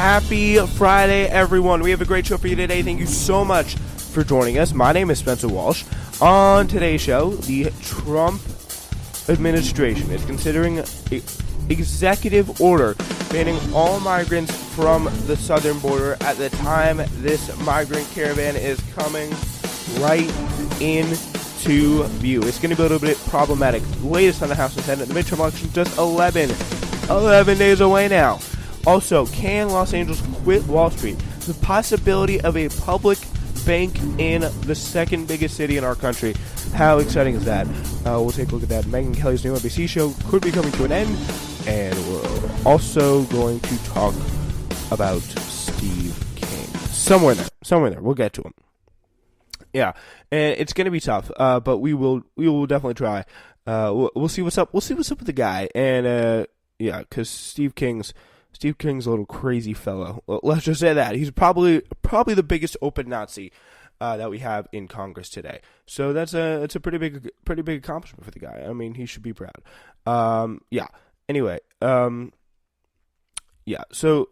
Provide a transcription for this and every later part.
Happy Friday, everyone. We have a great show for you today. Thank you so much for joining us. My name is Spencer Walsh. On today's show, the Trump administration is considering an executive order banning all migrants from the southern border at the time this migrant caravan is coming right into view. It's going to be a little bit problematic. The latest on the House and Senate, the midterm election, just 11 days away now. Also, can Los Angeles quit Wall Street? The possibility of a public bank in the second biggest city in our country. How exciting is that? We'll take a look at that. Megyn Kelly's new NBC show could be coming to an end. And we're also going to talk about Steve King. Somewhere there. We'll get to him. Yeah, and it's going to be tough, but we will definitely try. We'll see what's up. We'll see what's up with the guy. And, yeah, because Steve King's a little crazy fellow. Let's just say that. He's probably the biggest open Nazi that we have in Congress today. So it's a pretty big accomplishment for the guy. I mean, he should be proud. Yeah. Anyway, yeah. So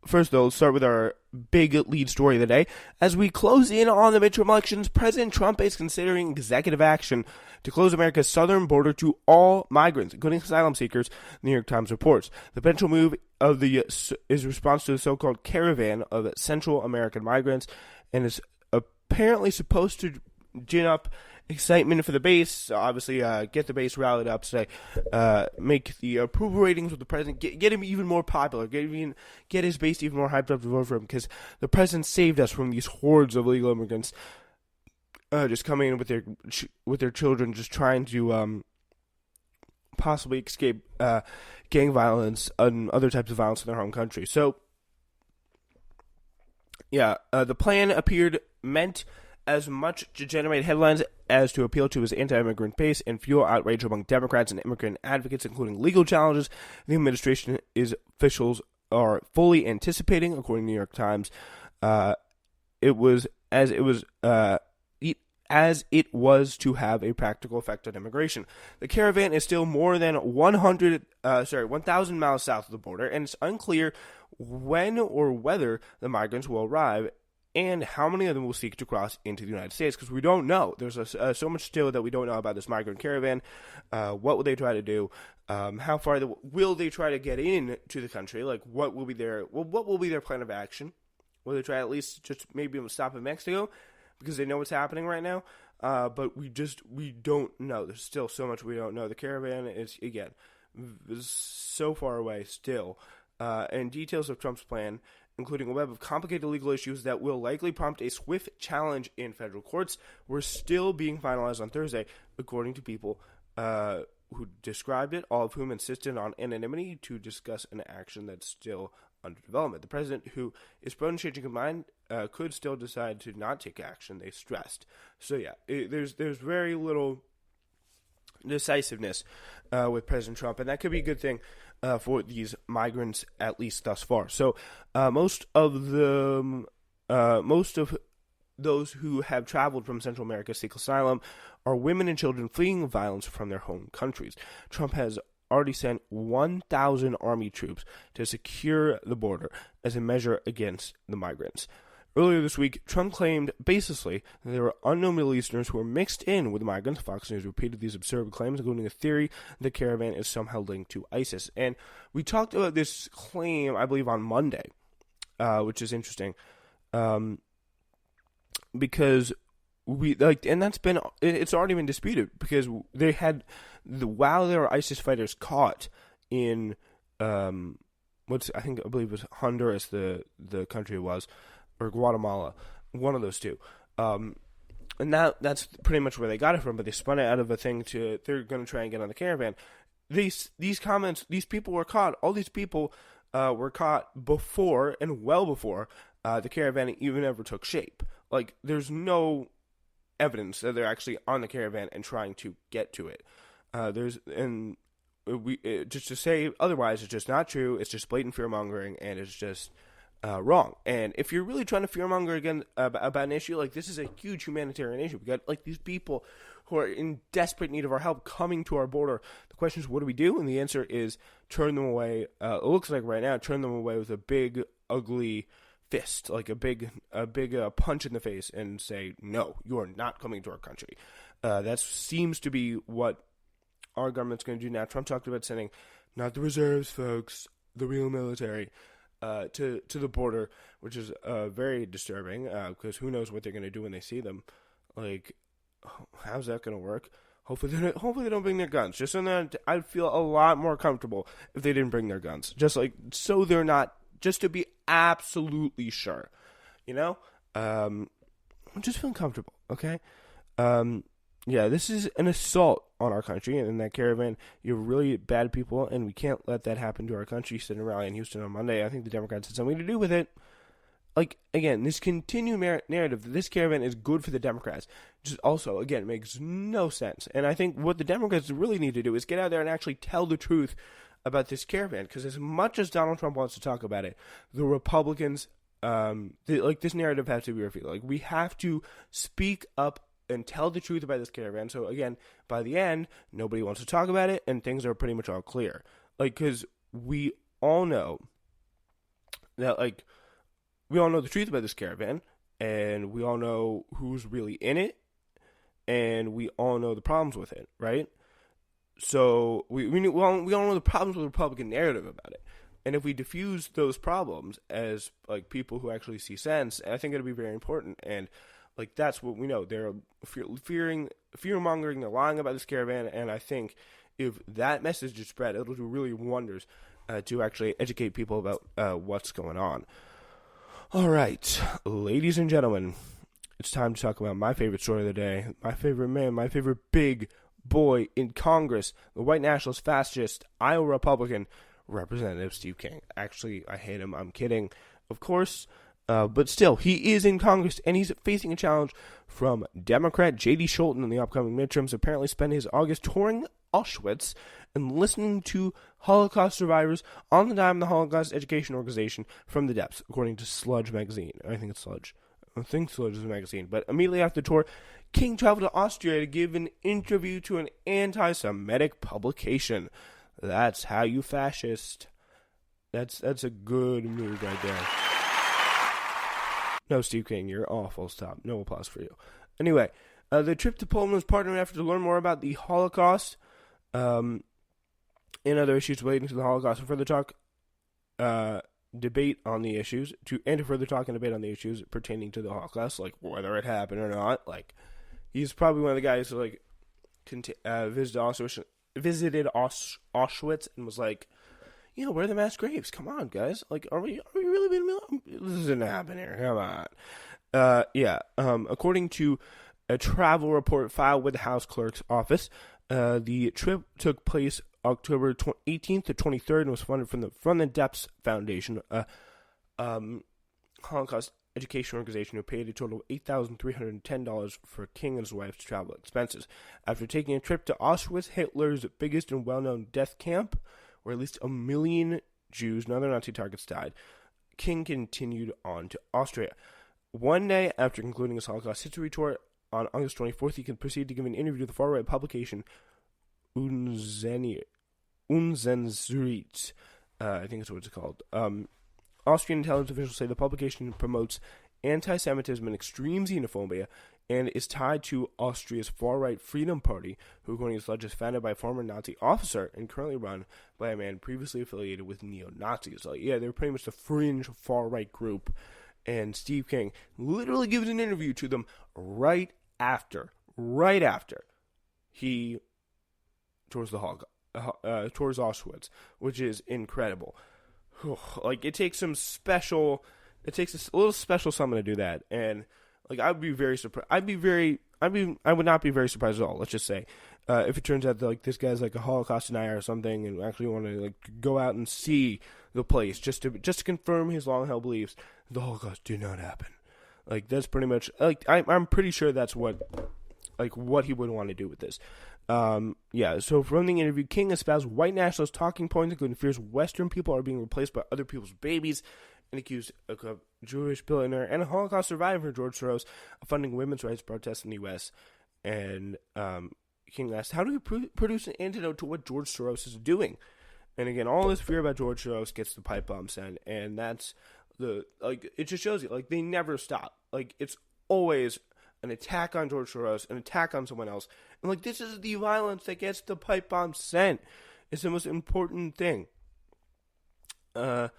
first, though, let's start with our big lead story of the day. As we close in on the midterm elections, President Trump is considering executive action to close America's southern border to all migrants, including asylum seekers, the New York Times reports. The potential move is a response to the so-called caravan of Central American migrants and is apparently supposed to gin up excitement for the base, obviously get the base rallied up, say, make the approval ratings with the president, get him even more popular, get his base even more hyped up to vote for him, because the president saved us from these hordes of illegal immigrants just coming in with their children, just trying to possibly escape gang violence and other types of violence in their home country. So, yeah, the plan appeared meant as much to generate headlines as to appeal to his anti-immigrant base and fuel outrage among Democrats and immigrant advocates, including legal challenges the administration officials are fully anticipating, according to the New York Times. It was to have a practical effect on immigration. The caravan is still more than 1,000 miles south of the border, and it's unclear when or whether the migrants will arrive and how many of them will seek to cross into the United States, because we don't know. There's so much still that we don't know about this migrant caravan. What will they try to do? How far will they try to get into the country? Like, what will be their plan of action? Will they try at least just maybe stop in Mexico because they know what's happening right now? But we don't know. There's still so much we don't know. The caravan is, again, so far away still. And details of Trump's plan, including a web of complicated legal issues that will likely prompt a swift challenge in federal courts, were still being finalized on Thursday, according to people who described it, all of whom insisted on anonymity to discuss an action that's still under development. The president, who is prone to changing his mind, could still decide to not take action, they stressed. So yeah, there's very little decisiveness with President Trump, and that could be a good thing for these migrants, at least thus far. So most of those who have traveled from Central America seek asylum are women and children fleeing violence from their home countries. Trump has already sent 1,000 army troops to secure the border as a measure against the migrants. Earlier this week, Trump claimed baselessly that there were unknown Middle Easterners who were mixed in with migrants. Fox News repeated these absurd claims, including a theory the caravan is somehow linked to ISIS. And we talked about this claim, I believe, on Monday, which is interesting, because it's already been disputed, because they had while there were ISIS fighters caught in I believe it was Honduras, the country it was, or Guatemala, one of those two. And that's pretty much where they got it from, but they spun it out of a thing they're going to try and get on the caravan. These people were caught. All these people were caught before and well before the caravan even ever took shape. Like, there's no evidence that they're actually on the caravan and trying to get to it. Just to say otherwise, it's just not true. It's just blatant fear-mongering, and it's just wrong. And if you're really trying to fearmonger again about an issue, like, this is a huge humanitarian issue. We got, like, these people who are in desperate need of our help coming to our border. The question is, what do we do? And the answer is turn them away. It looks like right now, turn them away with a big ugly fist, like a big punch in the face, and say, no, you are not coming to our country. That seems to be what our government's going to do now. Trump talked about sending not the reserves, folks, the real military, to the border, which is very disturbing, because who knows what they're going to do when they see them. Like, how's that going to work? Hopefully they don't bring their guns. Just so that I'd feel a lot more comfortable if they didn't bring their guns. Just to be absolutely sure, I'm just feeling comfortable. Okay. Yeah, this is an assault on our country, and in that caravan, you're really bad people, and we can't let that happen to our country. Sitting around in Houston on Monday, I think the Democrats had something to do with it. Like, again, this continued narrative that this caravan is good for the Democrats just also, again, makes no sense. And I think what the Democrats really need to do is get out there and actually tell the truth about this caravan, because as much as Donald Trump wants to talk about it, the Republicans, this narrative has to be refuted. Like, we have to speak up and tell the truth about this caravan. So again, by the end, nobody wants to talk about it, and things are pretty much all clear. Like, because we all know that, like, we all know the truth about this caravan, and we all know who's really in it, and we all know the problems with it, right? So we all know the problems with the Republican narrative about it. And if we diffuse those problems as, like, people who actually see sense, I think it'll be very important. And, like, that's what we know. They're fear-mongering, they're lying about this caravan, and I think if that message is spread, it'll do really wonders to actually educate people about what's going on. All right, ladies and gentlemen, it's time to talk about my favorite story of the day, my favorite man, my favorite big boy in Congress, the white nationalist, fascist, Iowa Republican, Representative Steve King. Actually, I hate him. I'm kidding, of course. But still, he is in Congress, and he's facing a challenge from Democrat J.D. Scholten in the upcoming midterms. Apparently spent his August touring Auschwitz and listening to Holocaust survivors on the dime of the Holocaust Education Organization from the depths, according to Sludge magazine. I think it's Sludge. I think Sludge is a magazine. But immediately after the tour, King traveled to Austria to give an interview to an anti-Semitic publication. That's how you fascist. That's a good move right there. No, Steve King, you're awful. Stop. No applause for you. Anyway, the trip to Poland was part of an effort to learn more about the Holocaust and other issues relating to the Holocaust, and further talk, debate on the issues, to further talk and debate on the issues pertaining to the Holocaust, like whether it happened or not. Like, he's probably one of the guys who, like, visited Auschwitz and was like, where are the mass graves? Come on, guys. Like, are we really being... This isn't happening here. Come on. According to a travel report filed with the House Clerk's office, the trip took place October 18th to 23rd and was funded from the Depths Foundation, a Holocaust education organization who paid a total of $8,310 for King and his wife's travel expenses. After taking a trip to Auschwitz, Hitler's biggest and well-known death camp, where at least 1 million Jews and other Nazi targets died, King continued on to Austria. One day after concluding his Holocaust history tour, on August 24th, he could proceed to give an interview to the far-right publication Unzensurit. I think that's what it's called. Austrian intelligence officials say the publication promotes anti-Semitism and extreme xenophobia, and is tied to Austria's far-right Freedom Party, who, according to Sludge, is founded by a former Nazi officer and currently run by a man previously affiliated with neo-Nazis. So, yeah, they're pretty much the fringe far-right group. And Steve King literally gives an interview to them right after he tours tours Auschwitz, which is incredible. Like, it takes a little special someone to do that, and like, I would be very surprised. I would not be very surprised at all. Let's just say, if it turns out that, like, this guy's like a Holocaust denier or something, and actually want to, like, go out and see the place just to confirm his long-held beliefs, the Holocaust did not happen. Like, that's pretty much, like, I'm pretty sure that's what he would want to do with this. So from the interview, King espoused white nationalist talking points, including fears Western people are being replaced by other people's babies, and accused a Jewish billionaire and a Holocaust survivor, George Soros, of funding women's rights protests in the U.S. And King asked, how do we produce an antidote to what George Soros is doing? And again, all this fear about George Soros gets the pipe bombs, and that's, it just shows you, like, they never stop. Like, it's always an attack on George Soros, an attack on someone else. And, like, this is the violence that gets the pipe bomb sent. It's the most important thing to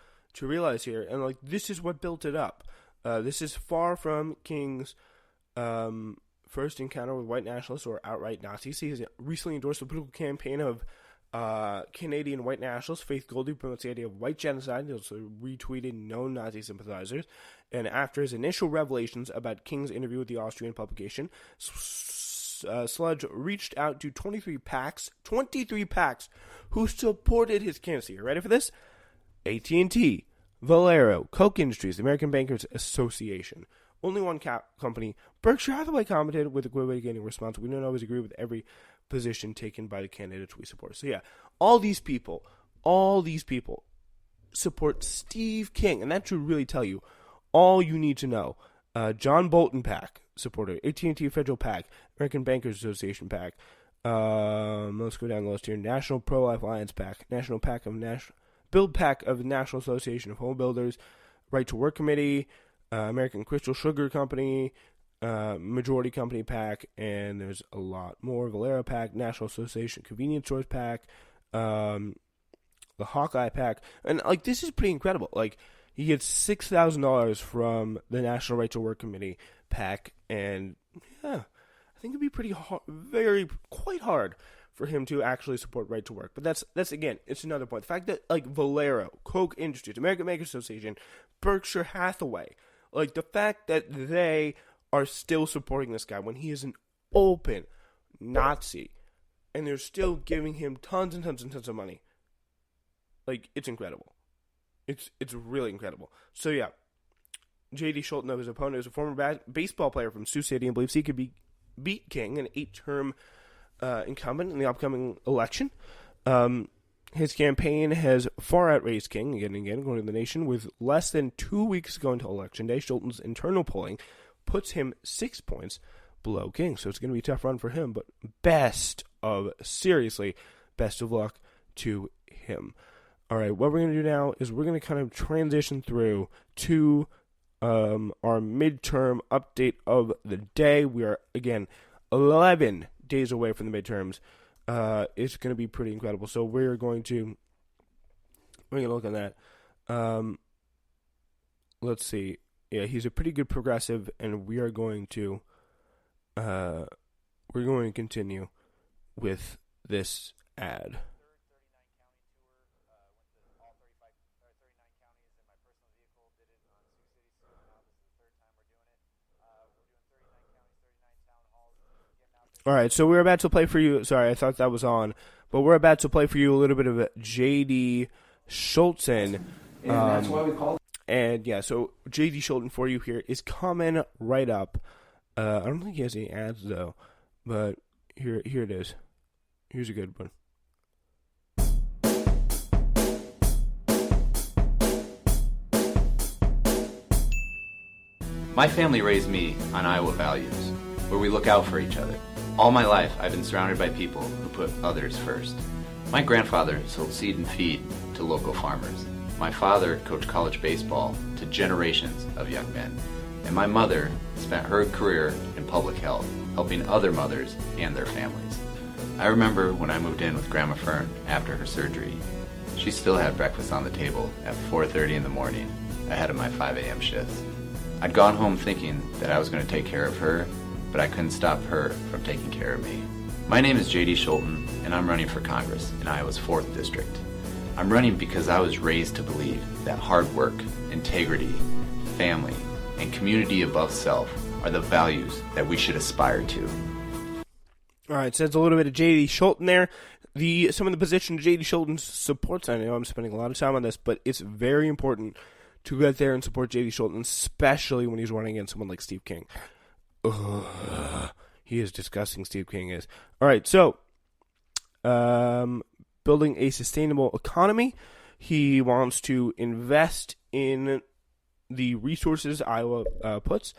realize here. And, like, this is what built it up. This is far from King's first encounter with white nationalists or outright Nazis. He has recently endorsed the political campaign of Canadian white nationalist Faith Goldy, promotes the idea of white genocide. He also retweeted known Nazi sympathizers. And after his initial revelations about King's interview with the Austrian publication, Sludge reached out to 23 PACs who supported his candidacy. You ready for this? AT&T, Valero, Koch Industries, the American Bankers Association. Only one company, Berkshire Hathaway, commented with equivocating response. We don't always agree with every position taken by the candidates we support. So yeah, all these people support Steve King, and that should really tell you all you need to know. John Bolton PAC supporter, AT&T Federal PAC, American Bankers Association PAC. Let's go down the list here. National Pro-Life Alliance PAC, National PAC of Build PAC of the National Association of Home Builders, Right to Work Committee, American Crystal Sugar Company, Majority Company PAC, and there's a lot more. Valero PAC, National Association Convenience Stores PAC, the Hawkeye PAC, and like this is pretty incredible. Like he gets $6,000 from the National Right to Work Committee PAC, and yeah, I think it'd be pretty hard, quite hard for him to actually support Right to Work. But that's again, it's another point. The fact that like Valero, Koch Industries, American Bankers Association, Berkshire Hathaway, like the fact that they are still supporting this guy when he is an open Nazi, and they're still giving him tons and tons and tons of money. Like, it's incredible. It's really incredible. So yeah, J.D. Scholten, of his opponent, is a former baseball player from Sioux City and believes he could beat King, an 8-term incumbent, in the upcoming election. His campaign has far outraised King again and again, according to The Nation. With less than 2 weeks to go until Election Day, Scholten's internal polling puts him 6 points below King. So it's going to be a tough run for him, but best of luck to him. All right, what we're going to do now is we're going to kind of transition through to our midterm update of the day. We are, again, 11 days away from the midterms. It's going to be pretty incredible. So we're going to look at that. Let's see. Yeah, he's a pretty good progressive, and we are going to continue with this ad. All right, so we're about to play for you. Sorry, I thought that was on, but we're about to play for you a little bit of J.D. Scholten. And that's why we call. And yeah, so J.D. Scholten for you here is coming right up. I don't think he has any ads though, but here it is. Here's a good one. My family raised me on Iowa values, where we look out for each other. All my life, I've been surrounded by people who put others first. My grandfather sold seed and feed to local farmers. My father coached college baseball to generations of young men. And my mother spent her career in public health, helping other mothers and their families. I remember when I moved in with Grandma Fern after her surgery. She still had breakfast on the table at 4:30 in the morning, ahead of my 5 a.m. shifts. I'd gone home thinking that I was going to take care of her, but I couldn't stop her from taking care of me. My name is J.D. Scholten, and I'm running for Congress in Iowa's 4th District. I'm running because I was raised to believe that hard work, integrity, family, and community above self are the values that we should aspire to. All right, so that's a little bit of J.D. Scholten there. Some of the positions J.D. Scholten supports, I know I'm spending a lot of time on this, but it's very important to get there and support J.D. Scholten, especially when he's running against someone like Steve King. Ugh, he is disgusting, Steve King is. All right, so building a sustainable economy. He wants to invest in the resources Iowa puts.